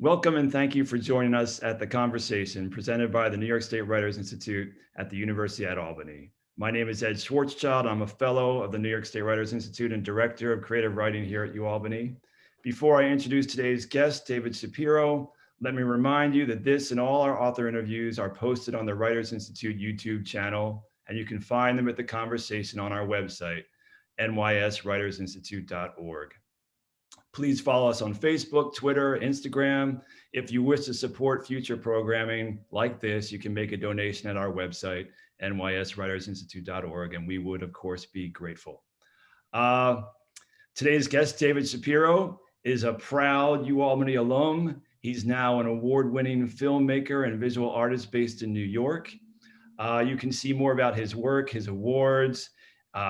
Welcome and thank you for joining us at The Conversation presented by the New York State Writers Institute at the University at Albany. My name is Ed Schwarzschild. I'm a fellow of the New York State Writers Institute and director of creative writing here at UAlbany. Before I introduce today's guest, David Shapiro, let me remind you that this and all our author interviews are posted on the Writers Institute YouTube channel, and you can find them at The Conversation on our website, nyswritersinstitute.org. Please follow us on Facebook, Twitter, Instagram. If you wish to support future programming like this, you can make a donation at our website, nyswritersinstitute.org, and we would, of course, be grateful. Today's guest, David Shapiro, is a proud UAlbany alum. He's now an award-winning filmmaker and visual artist based in New York. You can see more about his work, his awards,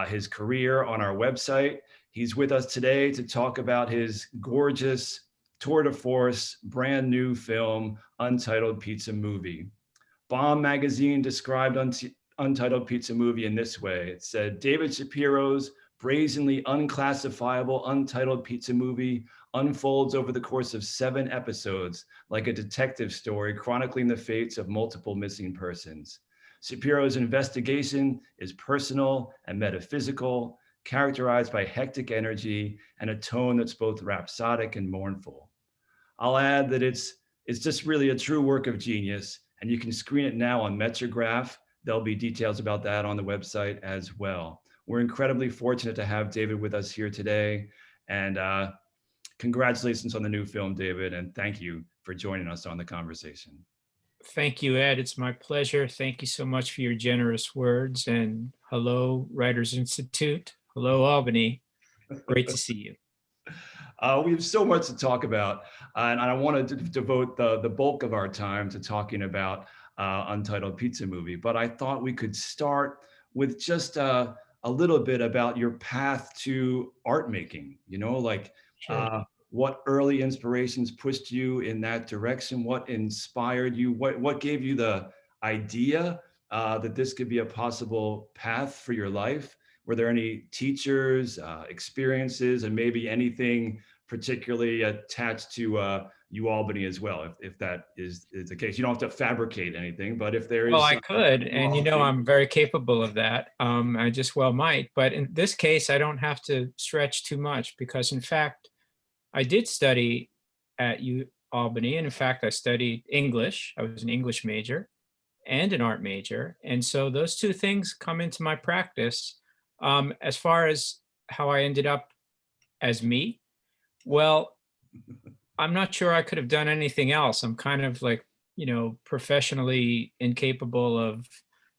his career on our website. He's with us today to talk about his gorgeous tour de force, brand new film, Untitled Pizza Movie. Bomb magazine described Untitled Pizza Movie in this way. It said, David Shapiro's brazenly unclassifiable Untitled Pizza Movie unfolds over the course of 7 episodes, like a detective story chronicling the fates of multiple missing persons. Shapiro's investigation is personal and metaphysical, characterized by hectic energy and a tone that's both rhapsodic and mournful. I'll add that it's just really a true work of genius, and you can screen it now on Metrograph. There'll be details about that on the website as well. We're incredibly fortunate to have David with us here today, and congratulations on the new film, David, and thank you for joining us on The Conversation. Thank you, Ed. It's my pleasure. Thank you so much for your generous words. And hello, Writers Institute. Hello, Albany. Great to see you. We have so much to talk about, and I wanted to devote the bulk of our time to talking about Untitled Pizza Movie. But I thought we could start with just a little bit about your path to art making. Sure. What early inspirations pushed you in that direction? What inspired you? What gave you the idea that this could be a possible path for your life? Were there any teachers, experiences, and maybe anything particularly attached to UAlbany as well, if that is the case? You don't have to fabricate anything, but if there Well, is I some could, and UAlbany. I'm very capable of that. I just well might, but in this case, I don't have to stretch too much because, in fact, I did study at UAlbany, and in fact, I studied English. I was an English major and an art major, and so those two things come into my practice. As far as how I ended up as me, well, I'm not sure I could have done anything else. I'm kind of like, professionally incapable of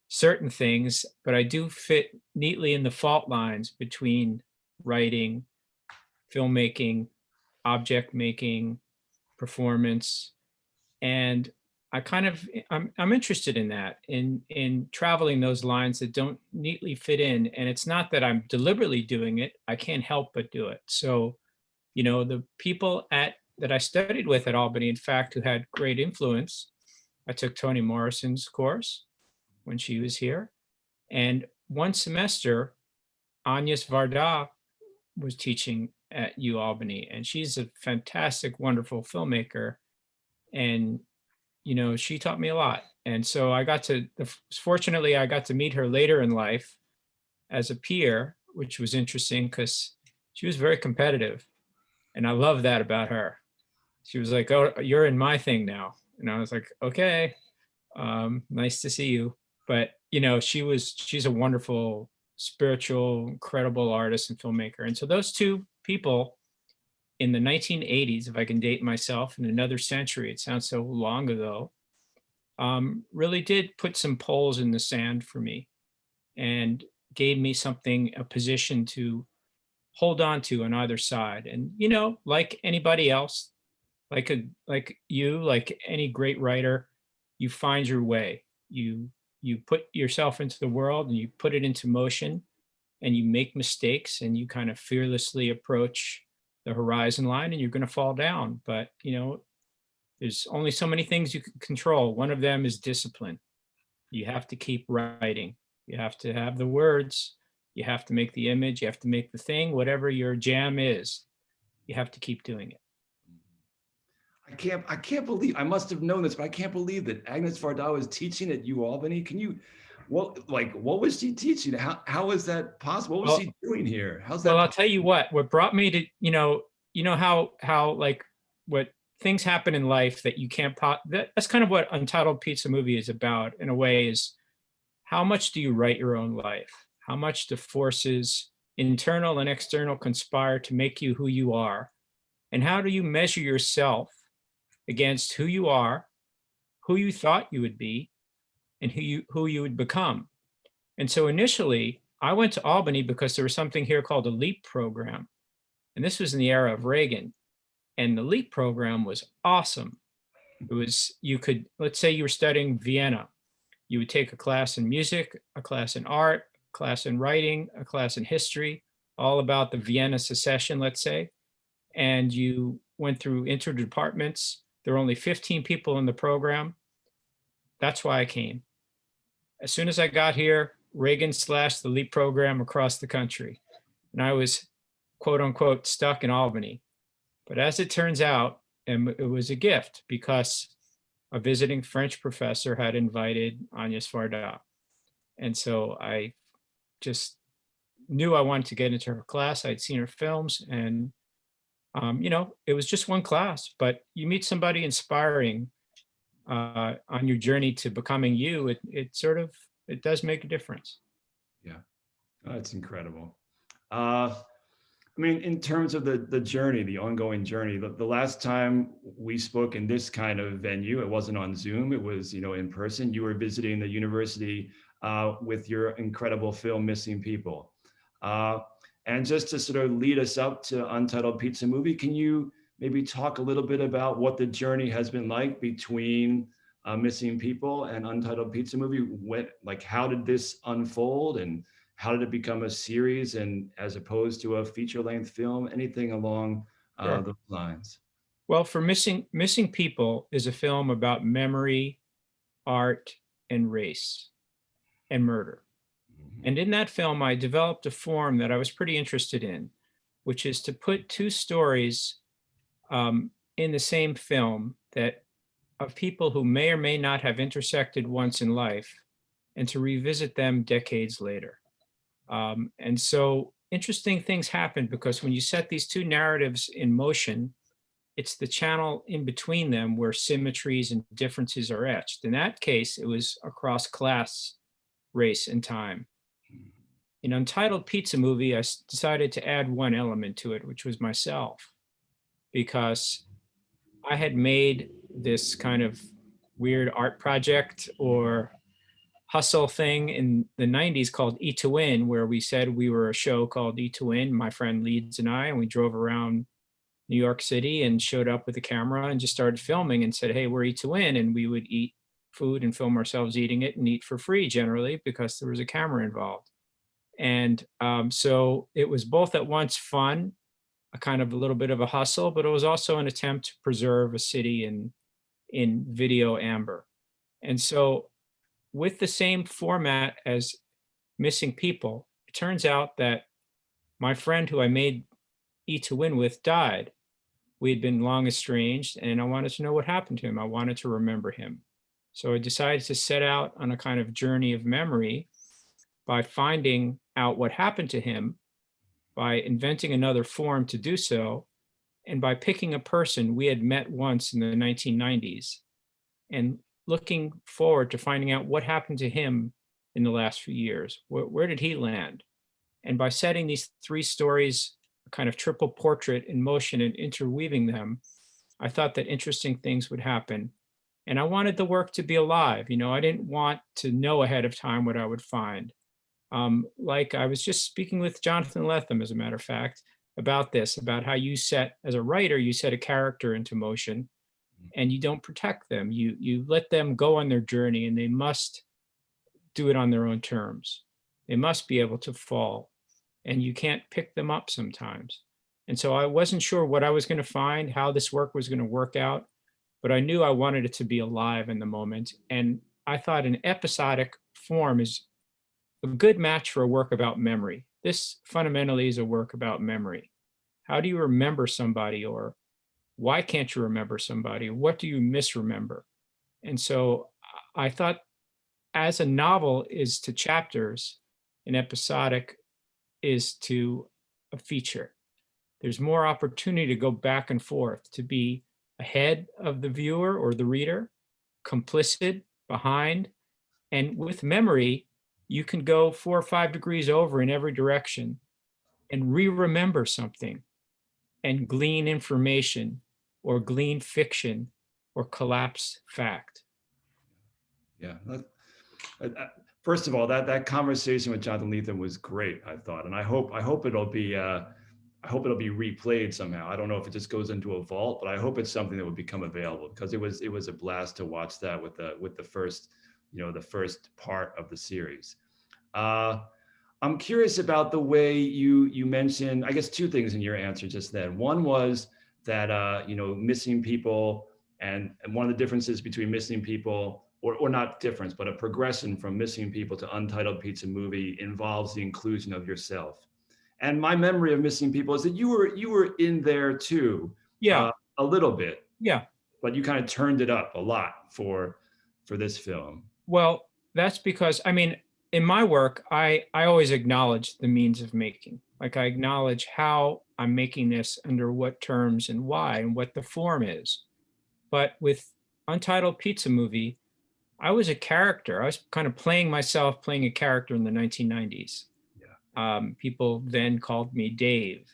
certain things, but I do fit neatly in the fault lines between writing, filmmaking, object making, performance, and I'm interested in that, in traveling those lines that don't neatly fit in. And it's not that I'm deliberately doing it. I can't help but do it. So, the people that I studied with at Albany, in fact, who had great influence, I took Toni Morrison's course when she was here. And one semester, Agnes Varda was teaching at UAlbany, and she's a fantastic, wonderful filmmaker. And she taught me a lot. And so fortunately, I got to meet her later in life as a peer, which was interesting because she was very competitive. And I love that about her. She was like, "Oh, you're in my thing now." And I was like, "Okay, nice to see you." But, she's a wonderful, spiritual, incredible artist and filmmaker. And so those two people in the 1980s, if I can date myself in another century, it sounds so long ago, really did put some poles in the sand for me and gave me a position to hold on to on either side. And, like anybody else, like any great writer, you find your way. You put yourself into the world and you put it into motion and you make mistakes and you kind of fearlessly approach the horizon line and you're going to fall down. But, there's only so many things you can control. One of them is discipline. You have to keep writing. You have to have the words. You have to make the image. You have to make the thing, whatever your jam is. You have to keep doing it. I can't believe, I must have known this, but I can't believe that Agnes Varda was teaching at UAlbany. Can you, what was she teaching? How is that possible? What was Well, she doing here? How's well, that I'll possible? tell you what brought me to, how like what things happen in life that you can't that's kind of what Untitled Pizza Movie is about in a way, is how much do you write your own life? How much do forces, internal and external, conspire to make you who you are? And how do you measure yourself against who you are, who you thought you would be, and who you would become? And so initially, I went to Albany because there was something here called a LEAP program. And this was in the era of Reagan. And the LEAP program was awesome. It was, you could, let's say you were studying Vienna. You would take a class in music, a class in art, a class in writing, a class in history, all about the Vienna secession, let's say. And you went through interdepartments. There were only 15 people in the program. That's why I came. As soon as I got here, Reagan slashed the LEAP program across the country. And I was, quote unquote, stuck in Albany. But as it turns out, and it was a gift because a visiting French professor had invited Agnes Varda. And so I just knew I wanted to get into her class. I'd seen her films, and it was just one class, but you meet somebody inspiring on your journey to becoming you. It does make a difference. Yeah, oh, that's incredible. I mean, in terms of the journey, the ongoing journey, the last time we spoke in this kind of venue, it wasn't on Zoom, it was, in person. You were visiting the university with your incredible film, Missing People. And just to sort of lead us up to Untitled Pizza Movie, can you maybe talk a little bit about what the journey has been like between Missing People and Untitled Pizza Movie? How did this unfold, and how did it become a series and as opposed to a feature-length film? Anything along Sure. those lines? Well, for Missing People is a film about memory, art, and race, and murder. Mhm. And in that film, I developed a form that I was pretty interested in, which is to put two stories in the same film that of people who may or may not have intersected once in life, and to revisit them decades later. And so interesting things happen because when you set these two narratives in motion, it's the channel in between them where symmetries and differences are etched. In that case, it was across class, race, and time. In Untitled Pizza Movie, I decided to add one element to it, which was myself, because I had made this kind of weird art project or hustle thing in the 90s called Eat to Win, where we said we were a show called Eat to Win, my friend Leeds and I, and we drove around New York City and showed up with a camera and just started filming and said, hey, we're Eat to Win. And we would eat food and film ourselves eating it and eat for free generally because there was a camera involved. And so it was both at once fun, a kind of a little bit of a hustle, but it was also an attempt to preserve a city in video amber. And so with the same format as Missing People, it turns out that my friend who I made Eat to Win with died. We had been long estranged, and I wanted to know what happened to him. I wanted to remember him. So I decided to set out on a kind of journey of memory by finding out what happened to him, by inventing another form to do so, and by picking a person we had met once in the 1990s and looking forward to finding out what happened to him in the last few years. Where did he land? And by setting these three stories, a kind of triple portrait in motion and interweaving them, I thought that interesting things would happen. And I wanted the work to be alive. I didn't want to know ahead of time what I would find. Like I was just speaking with Jonathan Lethem, as a matter of fact, about this, about how you set, as a writer, you set a character into motion and you don't protect them. You let them go on their journey, and they must do it on their own terms. They must be able to fall, and you can't pick them up sometimes. And so I wasn't sure what I was going to find, how this work was going to work out, but I knew I wanted it to be alive in the moment. And I thought an episodic form is a good match for a work about memory. This fundamentally is a work about memory. How do you remember somebody, or Why can't you remember somebody? What do you misremember? And so I thought, as a novel is to chapters, an episodic is to a feature. There's more opportunity to go back and forth, to be ahead of the viewer or the reader, complicit, behind. And with memory, you can go 4 or 5 degrees over in every direction and re-remember something and glean information or glean fiction or collapse fact. Yeah. First of all, that conversation with Jonathan Lethem was great, I thought, and I hope it'll be replayed somehow. I don't know if it just goes into a vault, but I hope it's something that will become available, because it was a blast to watch that with the first, the first part of the series. I'm curious about the way you mentioned, I guess, two things in your answer just then. One was that missing people, and one of the differences between missing people, or not difference, but a progression from Missing People to Untitled Pizza Movie, involves the inclusion of yourself. And my memory of Missing People is that you were in there too, Yeah, a little bit, yeah. but you kind of turned it up a lot for this film. Well, that's because, I mean, in my work, I always acknowledge the means of making. Like, I acknowledge how I'm making this, under what terms and why, and what the form is. But with Untitled Pizza Movie, I was a character. I was kind of playing myself, playing a character in the 1990s. Yeah. People then called me Dave.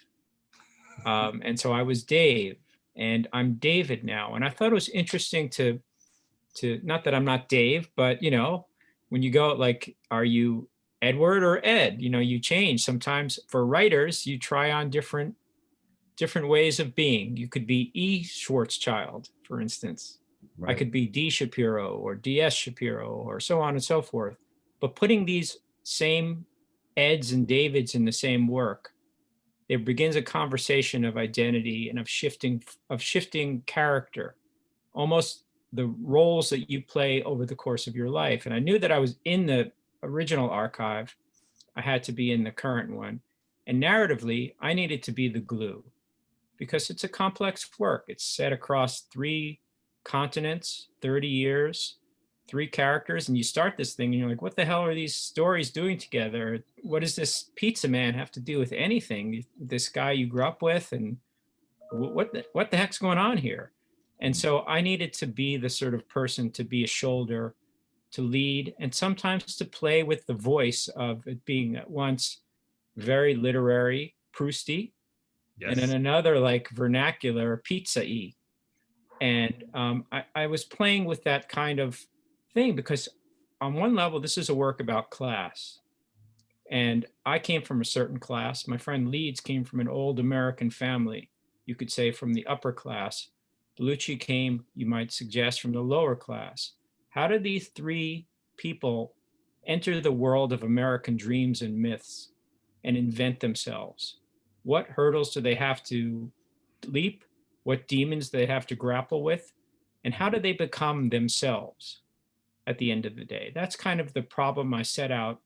And so I was Dave, and I'm David now. And I thought it was interesting to not that I'm not Dave, but when you go, like, are you Edward or Ed? You change. Sometimes for writers, you try on different ways of being. You could be E. Schwarzschild, for instance. I Right. could be D. Shapiro or DS Shapiro, or so on and so forth. But putting these same Eds and Davids in the same work, it begins a conversation of identity and of shifting character, almost the roles that you play over the course of your life. And I knew that I was in the original archive. I had to be in the current one. And narratively, I needed to be the glue, because it's a complex work. It's set across 3 continents, 30 years, 3 characters. And you start this thing and you're like, what the hell are these stories doing together? What does this pizza man have to do with anything? This guy you grew up with, and what the heck's going on here? And so I needed to be the sort of person to be a shoulder, to lead, and sometimes to play with the voice of it being at once very literary, Prousty, and in Yes. another, like, vernacular, pizza-y. And I was playing with that kind of thing because, on one level, this is a work about class. And I came from a certain class. My friend Leeds came from an old American family, you could say from the upper class. Bellucci came, you might suggest, from the lower class. How did these 3 people enter the world of American dreams and myths and invent themselves? What hurdles do they have to leap? What demons do they have to grapple with? And how do they become themselves at the end of the day? That's kind of the problem I set out.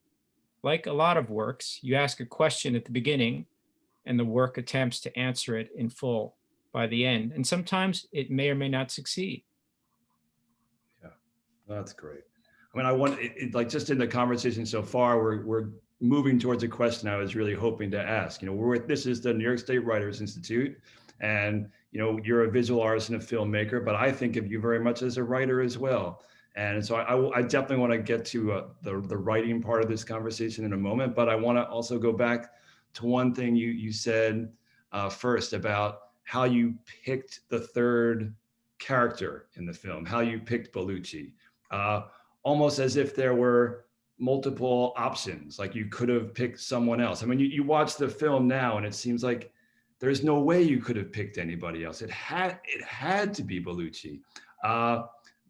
Like a lot of works, you ask a question at the beginning, and the work attempts to answer it in full by the end. And sometimes it may or may not succeed. Yeah, that's great. I mean, I want like, just in the conversation so far, we're moving towards a question I was really hoping to ask. This is the New York State Writers Institute, and you're a visual artist and a filmmaker, but I think of you very much as a writer as well. And so I definitely want to get to the writing part of this conversation in a moment, but I want to also go back to one thing you said first, about how you picked the third character in the film, how you picked Bellucci, almost as if there were multiple options, like you could have picked someone else. I mean, you watch the film now and it seems like there's no way you could have picked anybody else. It had to be Bellucci.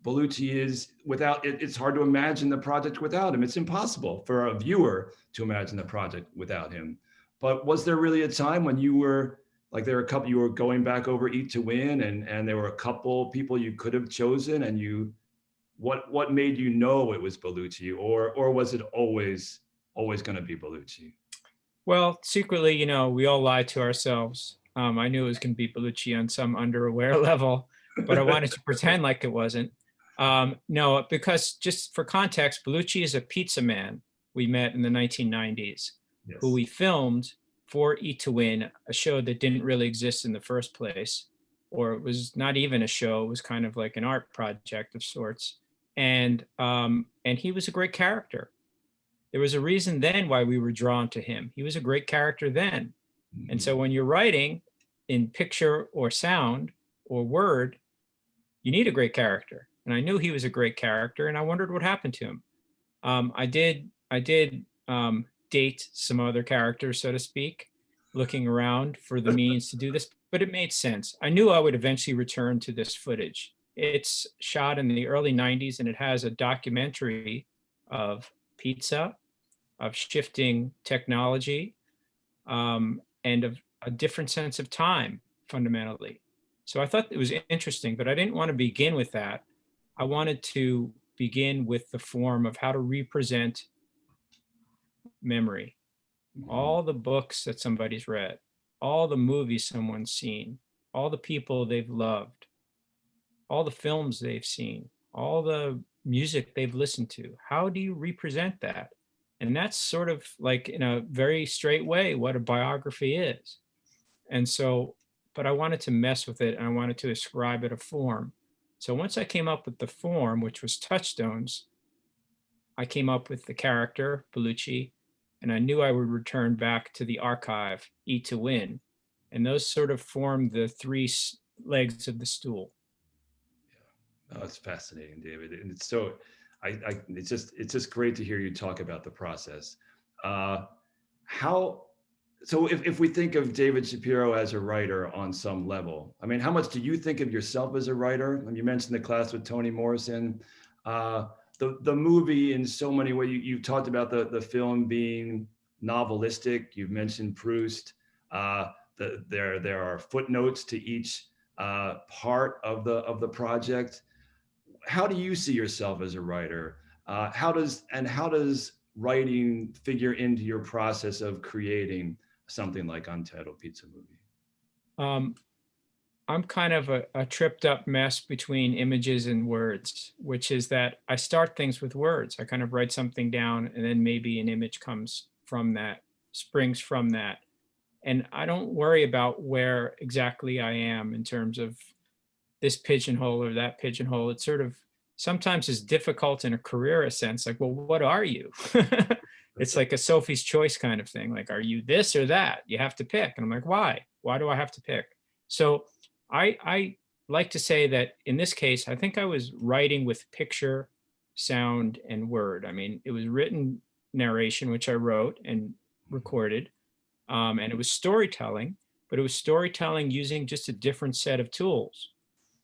Bellucci is without it, it's hard to imagine the project without him. It's impossible for a viewer to imagine the project without him. But was there really a time when you were like, there were a couple, you were going back over Eat to Win, and there were a couple people you could have chosen, and what made you know it was Bellucci, or was it always going to be Bellucci? Well, secretly, we all lie to ourselves. I knew it was going to be Bellucci on some underaware level, but I wanted to pretend like it wasn't. No, because just for context, Bellucci is a pizza man we met in the 1990s, who Yes. we filmed for Eat to Win, a show that didn't really exist in the first place, or it was not even a show. It was kind of like an art project of sorts. And he was a great character. There was a reason then why we were drawn to him. He was a great character then. And so Mhm. when you're writing in picture or sound or word, you need a great character. And I knew he was a great character, and I wondered what happened to him. I did date some other characters, so to speak, looking around for the means to do this, but it made sense. I knew I would eventually return to this footage. It's shot in the early 90s, and it has a documentary of pizza, of shifting technology, and of a different sense of time fundamentally. So I thought it was interesting, but I didn't want to begin with that. I wanted to begin with the form of how to represent memory, Mhm. all the books that somebody's read, all the movies someone's seen, all the people they've loved, all the films they've seen, all the music they've listened to. How do you represent that? And that's sort of like, in a very straight way, what a biography is. And so, but I wanted to mess with it and I wanted to ascribe it a form. So once I came up with the form, which was touchstones, I came up with the character, Bellucci, and I knew I would return back to the archive, Eat to Win. And those sort of formed the three legs of the stool. Oh, it's fascinating, David, and it's so. It's just great to hear you talk about the process. Uh, how so if we think of David Shapiro as a writer on some level, I mean, how much do you think of yourself as a writer? And you mentioned the class with Toni Morrison, uh, the movie in so many ways. You talked about the film being novelistic. You've mentioned Proust. There are footnotes to each part of the project. How do you see yourself as a writer? How does writing figure into your process of creating something like Untitled Pizza Movie? Um, I'm kind of a tripped up mess between images and words, which is that I start things with words. I kind of write something down and then maybe an image comes from that, springs from that. And I don't worry about where exactly I am in terms of this pigeonhole or that pigeonhole. It's sort of sometimes is difficult in a career sense. Like, well, what are you? It's like a Sophie's Choice kind of thing. Like, are you this or that? You have to pick. And I'm like, why? Why do I have to pick? So I like to say that in this case, I think I was writing with picture, sound, and word. I mean, it was written narration, which I wrote and recorded, and it was storytelling, but it was storytelling using just a different set of tools.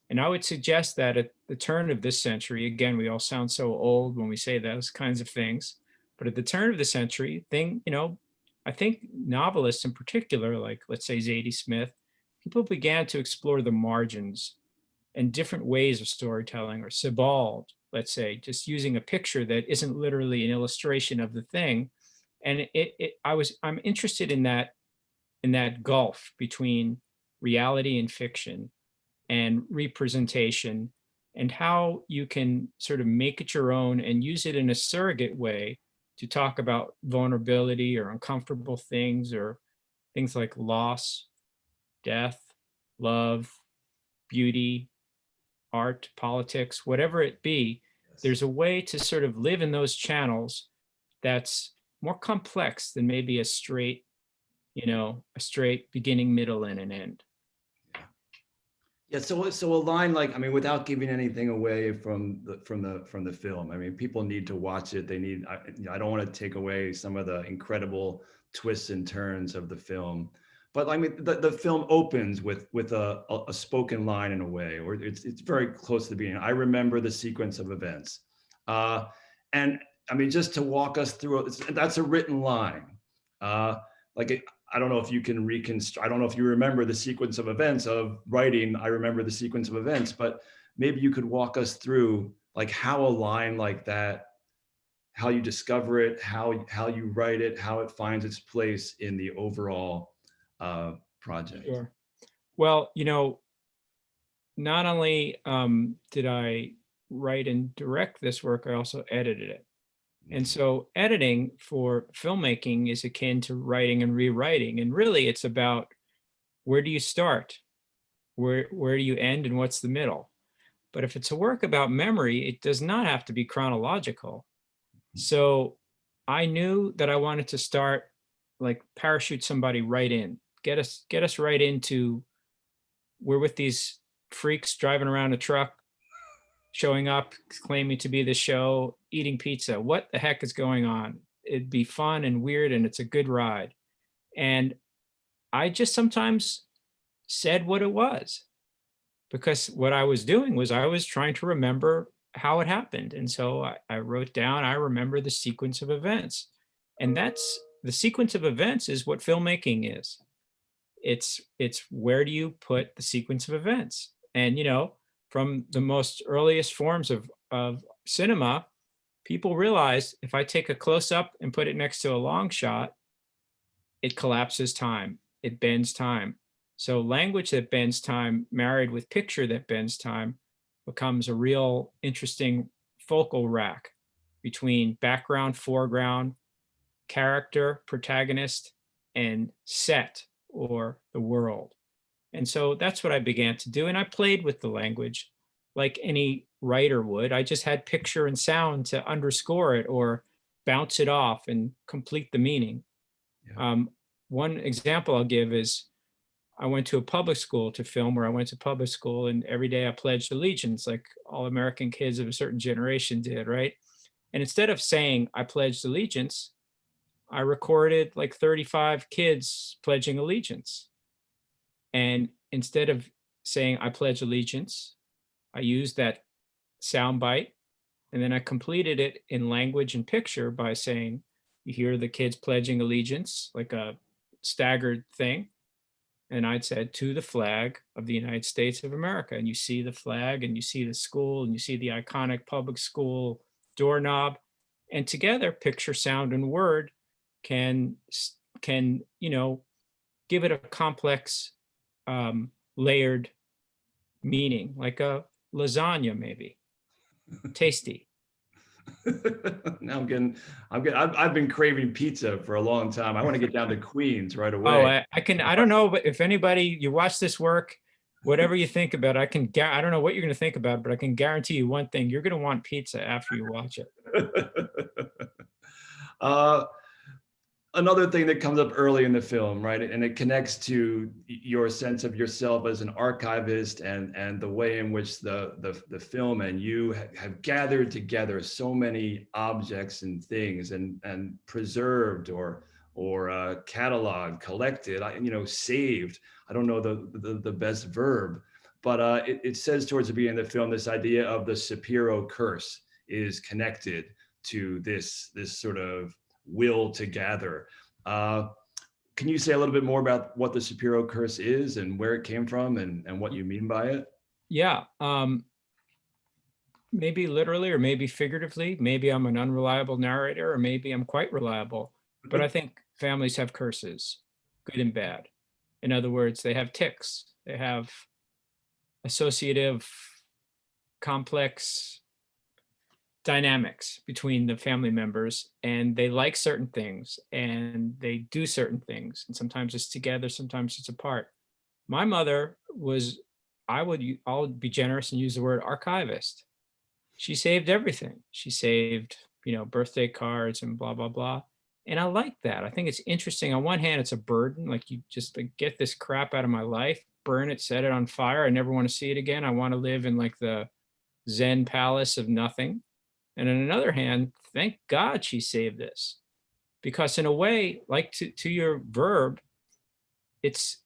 And I would suggest that at the turn of this century, again, we all sound so old when we say those kinds of things, but at the turn of the century, I think novelists in particular, like let's say Zadie Smith, people began to explore the margins and different ways of storytelling, or Sebald, let's say, just using a picture that isn't literally an illustration of the thing. And I'm interested in that gulf between reality and fiction and representation, and how you can sort of make it your own and use it in a surrogate way to talk about vulnerability or uncomfortable things, or things like loss, death, love, beauty, art, politics, whatever it be. Yes. There's a way to sort of live in those channels that's more complex than maybe a straight beginning, middle, and an end. Yeah. Yeah. So a line like, I mean, without giving anything away from the film. I mean, people need to watch it. I don't want to take away some of the incredible twists and turns of the film. But I mean, the film opens with a spoken line in a way, or it's very close to the beginning. I remember the sequence of events, uh, and I mean, just to walk us through it, that's a written line. Uh, like I don't know if you can reconstruct. I don't know if you remember the sequence of events of writing. I remember the sequence of events, but maybe you could walk us through like how a line like that, how you discover it, how you write it, how it finds its place in the overall project. Sure. Well, not only did I write and direct this work, I also edited it. And so editing for filmmaking is akin to writing and rewriting. And really it's about, where do you start? Where do you end, and what's the middle? But if it's a work about memory, it does not have to be chronological. So I knew that I wanted to start, like, parachute somebody right in, get us right into, we're with these freaks driving around a truck, showing up, claiming to be the show, eating pizza. What the heck is going on? It'd be fun and weird, and it's a good ride. And I just sometimes said what it was, because what I was doing was I was trying to remember how it happened. And so I wrote down, I remember the sequence of events. And that's the sequence of events is what filmmaking is. It's where do you put the sequence of events? And from the most earliest forms of cinema, people realized, if I take a close up and put it next to a long shot, it collapses time, it bends time. So language that bends time married with picture that bends time becomes a real interesting focal rack between background, foreground, character, protagonist, and set, or the world. And so that's what I began to do. And I played with the language like any writer would. I just had picture and sound to underscore it or bounce it off and complete the meaning. Yeah. One example I'll give is, I went to a public school to film, where I went to public school, and every day I pledged allegiance like all American kids of a certain generation did, right? And instead of saying I pledged allegiance, I recorded like 35 kids pledging allegiance. And instead of saying I pledge allegiance, I used that sound bite, and then I completed it in language and picture by saying, you hear the kids pledging allegiance, like a staggered thing. And I'd said, to the flag of the United States of America. And you see the flag, and you see the school, and you see the iconic public school doorknob. And together, picture, sound, and word can give it a complex, layered meaning, like a lasagna, maybe. Tasty. Now I've been craving pizza for a long time. I want to get down to Queens right Oh, away. I don't know, but if anybody, you watch this work, whatever you think about it, I don't know what you're going to think about, but I can guarantee you one thing: you're going to want pizza after you watch it. uh, Another thing that comes up early in the film, right, and it connects to your sense of yourself as an archivist, and the way in which the film and you have gathered together so many objects and things, and preserved, or cataloged, collected, saved. I don't know the best verb, but it says towards the beginning of the film, this idea of the Shapiro curse is connected to this sort of will to gather. Uh, can you say a little bit more about what the Shapiro curse is, and where it came from, and what you mean by it? Yeah. Maybe literally, or maybe figuratively. Maybe I'm an unreliable narrator, or maybe I'm quite reliable. But I think families have curses, good and bad. In other words, they have tics. They have associative, complex dynamics between the family members, and they like certain things and they do certain things. And sometimes it's together, sometimes it's apart. My mother was, I'll be generous and use the word archivist. She saved everything. She saved, birthday cards and blah, blah, blah. And I like that. I think it's interesting. On one hand, it's a burden. Like, you just like, get this crap out of my life, burn it, set it on fire. I never want to see it again. I want to live in like the Zen palace of nothing. And on another hand, thank God she saved this. Because in a way, like to your verb, it's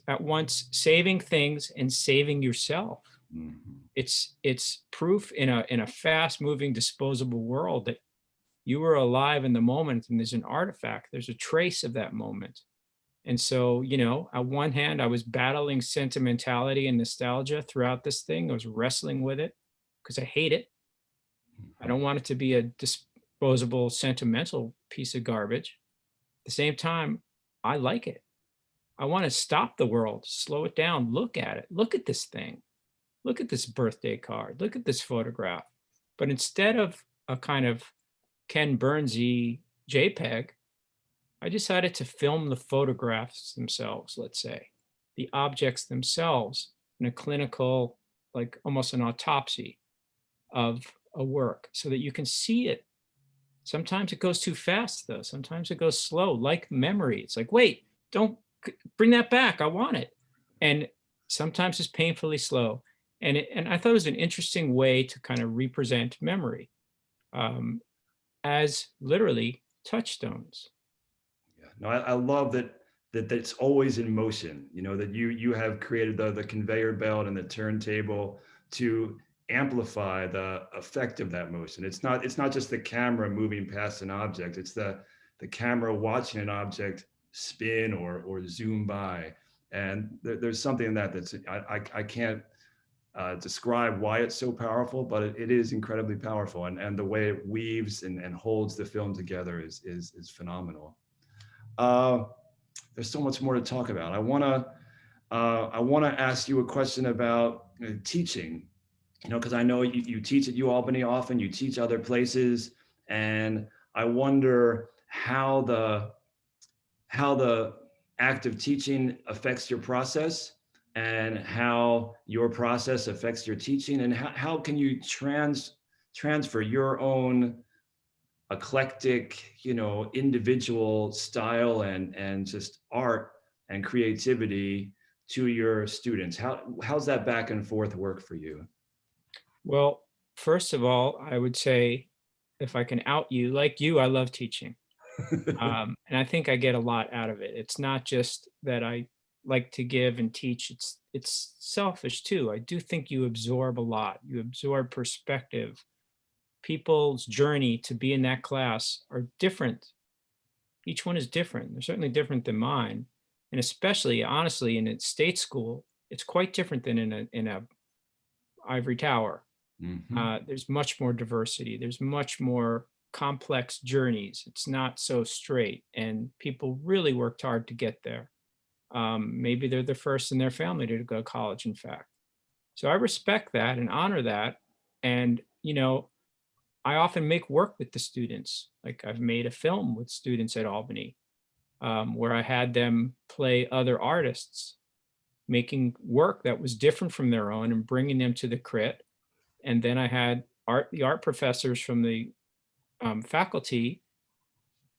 at once saving things and saving yourself. Mhm. It's proof in a fast moving, disposable world that you were alive in the moment, and there's an artifact, there's a trace of that moment. And so, on one hand, I was battling sentimentality and nostalgia throughout this thing. I was wrestling with it because I hate it. I don't want it to be a disposable, sentimental piece of garbage. At the same time, I like it. I want to stop the world, slow it down, look at it, look at this thing, look at this birthday card, look at this photograph. But instead of a kind of Ken Burnsy JPEG, I decided to film the photographs themselves, let's say, the objects themselves in a clinical, like almost an autopsy of a work so that you can see it. Sometimes it goes too fast, though. Sometimes it goes slow, like memory. It's like, wait, don't bring that back. I want it. And sometimes it's painfully slow. And I thought it was an interesting way to kind of represent memory um, as literally touchstones. Yeah. No, I love that it's always in motion. You know, that you have created the conveyor belt and the turntable to amplify the effect of that motion. It's not just the camera moving past an object. It's the camera watching an object spin or zoom by. And there's something in that that's I can't describe why it's so powerful, but it is incredibly powerful. And the way it weaves and holds the film together is phenomenal. Uh, there's so much more to talk about. I wanna ask you a question about teaching. You know, because I know you teach at UAlbany often, you teach other places, and I wonder how the act of teaching affects your process, and how your process affects your teaching, and how can you transfer your own eclectic, you know, individual style and just art and creativity to your students. How's that back and forth work for you? Well, first of all, I would say, if I can out you, like you, I love teaching. And I think I get a lot out of it. It's not just that I like to give and teach. It's selfish too. I do think you absorb a lot. You absorb perspective. People's journey to be in that class are different. Each one is different. They're certainly different than mine. And especially, honestly, in a state school, it's quite different than in a ivory tower. Hmm. There's much more diversity. There's much more complex journeys. It's not so straight, and people really worked hard to get there. Maybe they're the first in their family to go to college, in fact. So I respect that and honor that. And, you know, I often make work with the students. Like I've made a film with students at Albany where I had them play other artists, making work that was different from their own and bringing them to the crit. And then I had the art professors from the faculty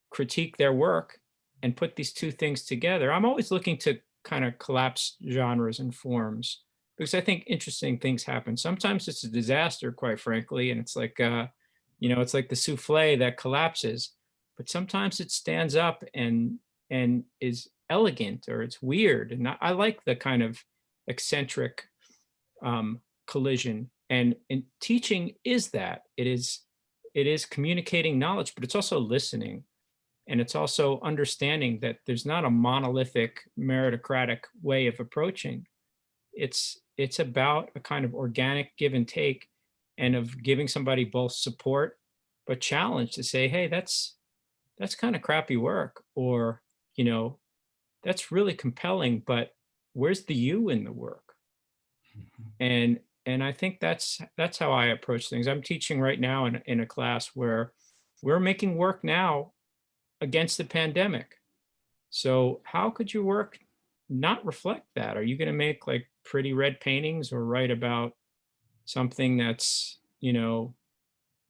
critique their work and put these two things together. I'm always looking to kind of collapse genres and forms because I think interesting things happen. Sometimes it's a disaster, quite frankly, and it's like it's like the souffle that collapses. But sometimes it stands up and is elegant, or it's weird. And I like the kind of eccentric collision. And teaching is that. It is communicating knowledge, but it's also listening. And it's also understanding that there's not a monolithic meritocratic way of approaching. It's about a kind of organic give and take, and of giving somebody both support but challenge to say, hey, that's kind of crappy work, or you know, that's really compelling, but where's the you in the work? And I think that's how I approach things. I'm teaching right now in a class where we're making work now against the pandemic. So how could your work not reflect that? Are you going to make like pretty red paintings or write about something that's,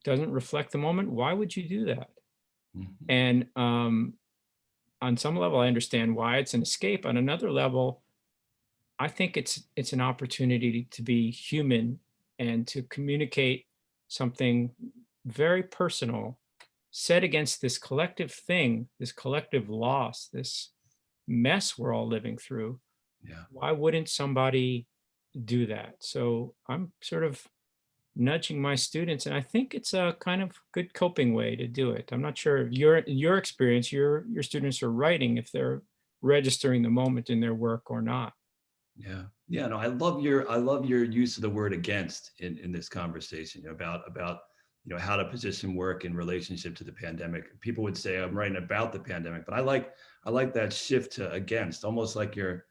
doesn't reflect the moment? Why would you do that? Hmm. And on some level, I understand why it's an escape. On another level, I think it's an opportunity to be human and to communicate something very personal set against this collective thing, this collective loss, this mess we're all living through. Yeah. Why wouldn't somebody do that? So I'm sort of nudging my students, and I think it's a kind of good coping way to do it. I'm not sure if your experience, your students are writing, if they're registering the moment in their work or not. Yeah. Yeah. No, I love your use of the word against in this conversation about how to position work in relationship to the pandemic. People would say I'm writing about the pandemic, but I like that shift to against, almost like you're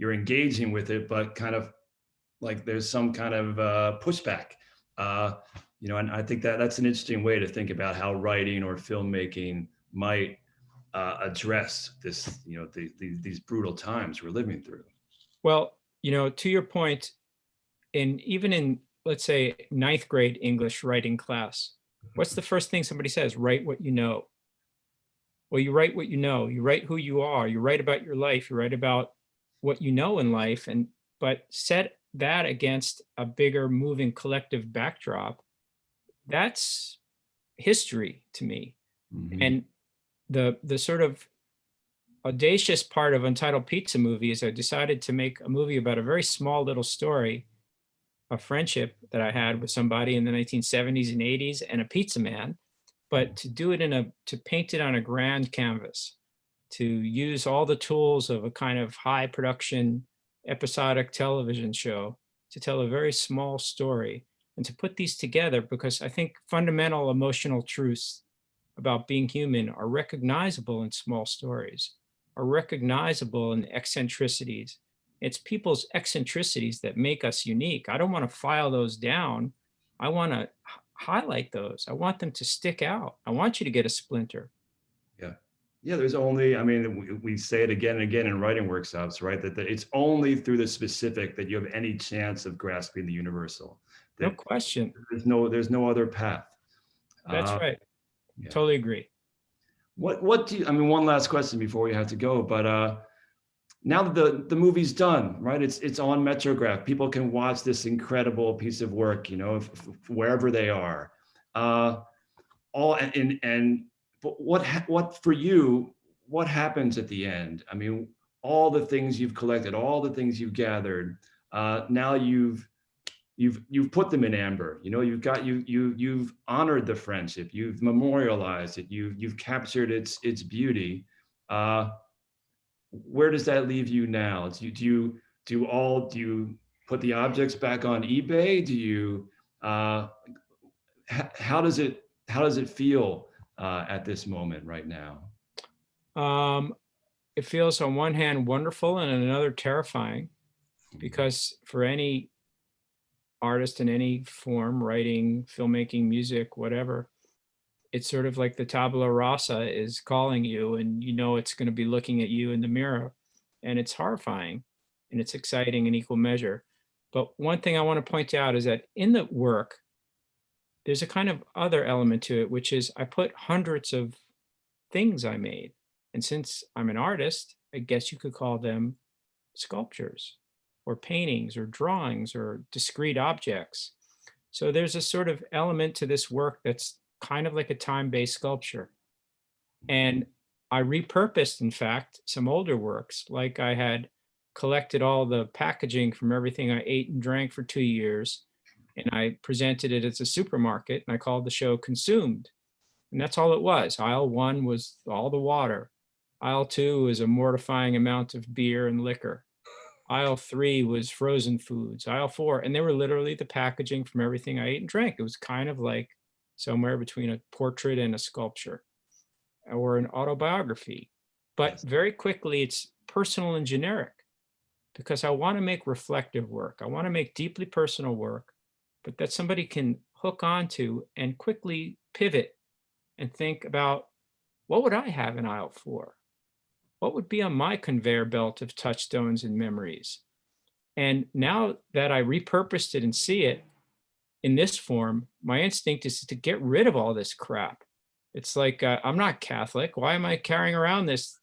engaging with it, but kind of like there's some kind of pushback. And I think that that's an interesting way to think about how writing or filmmaking might address this, these brutal times we're living through. Well, to your point, even in, let's say, ninth grade English writing class, what's the first thing somebody says? Write what you know. Well, you write what you know. You write who you are. You write about your life. You write about what you know in life, but set that against a bigger moving collective backdrop. That's history to me. Mhm. And the sort of audacious part of Untitled Pizza Movie is I decided to make a movie about a very small little story, a friendship that I had with somebody in the 1970s and 80s and a pizza man, but to do it to paint it on a grand canvas, to use all the tools of a kind of high production episodic television show to tell a very small story, and to put these together because I think fundamental emotional truths about being human are recognizable in small stories, are recognizable in eccentricities. It's people's eccentricities that make us unique. I don't want to file those down. I want to highlight those. I want them to stick out. I want you to get a splinter. Yeah. Yeah, there's only, I mean, we say it again and again in writing workshops, right? That it's only through the specific that you have any chance of grasping the universal. No That question. there's no other path. That's Uh, right. yeah. Totally agree. What do you, I mean, one last question before we have to go, but now that the movie's done, right? It's on Metrograph. People can watch this incredible piece of work, wherever they are. Uh, all and but what for you, what happens at the end? I mean, all the things you've collected, all the things you've gathered, now you've put them in amber. You've honored the friendship, you've memorialized it, you've captured its beauty. uh where does that leave you now? Do you put the objects back on eBay? Do you how does it feel at this moment right now? Um, it feels on one hand wonderful and on another terrifying, because for any artist in any form, writing, filmmaking, music, whatever, it's sort of like the tabula rasa is calling you, and it's going to be looking at you in the mirror, and it's horrifying and it's exciting in equal measure. But one thing I want to point out is that in the work, there's a kind of other element to it, which is I put hundreds of things I made. And since I'm an artist, I guess you could call them sculptures or paintings or drawings or discrete objects. So there's a sort of element to this work that's kind of like a time-based sculpture. And I repurposed, in fact, some older works, like I had collected all the packaging from everything I ate and drank for 2 years, and I presented it as a supermarket, and I called the show Consumed. And that's all it was. Aisle one was all the water. Aisle two was a mortifying amount of beer and liquor. Aisle three was frozen foods. Aisle four, and they were literally the packaging from everything I ate and drank. It was kind of like somewhere between a portrait and a sculpture or an autobiography. But Yes. very quickly, it's personal and generic because I want to make reflective work. I want to make deeply personal work, but that somebody can hook onto and quickly pivot and think about, what would I have in aisle four? What would be on my conveyor belt of touchstones and memories? And now that I repurposed it and see it in this form, my instinct is to get rid of all this crap. It's like, I'm not Catholic. Why am I carrying around this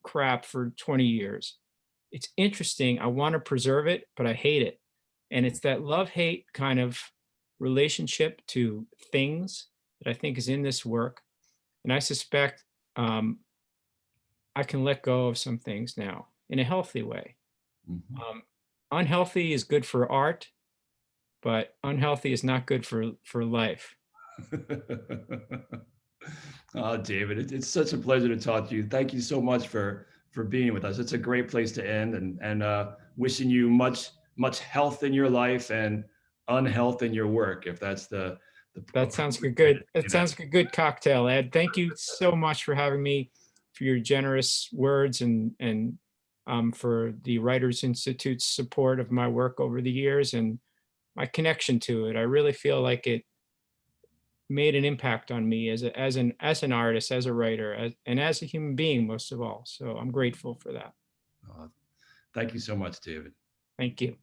crap for 20 years? It's interesting. I want to preserve it, but I hate it. And it's that love-hate kind of relationship to things that I think is in this work. And I suspect I can let go of some things now in a healthy way. Mhm. Unhealthy is good for art, but unhealthy is not good for life. Oh, David, it's such a pleasure to talk to you. Thank you so much for being with us. It's a great place to end, and wishing you much health in your life and unhealth in your work, if that's the That sounds like a good, it sounds like a good cocktail, Ed. Thank you so much for having me, for your generous words and for the Writers Institute's support of my work over the years and my connection to it. I really feel like it made an impact on me as an artist, as a writer, and as a human being, most of all. So I'm grateful for that. Thank you so much, David. Thank you.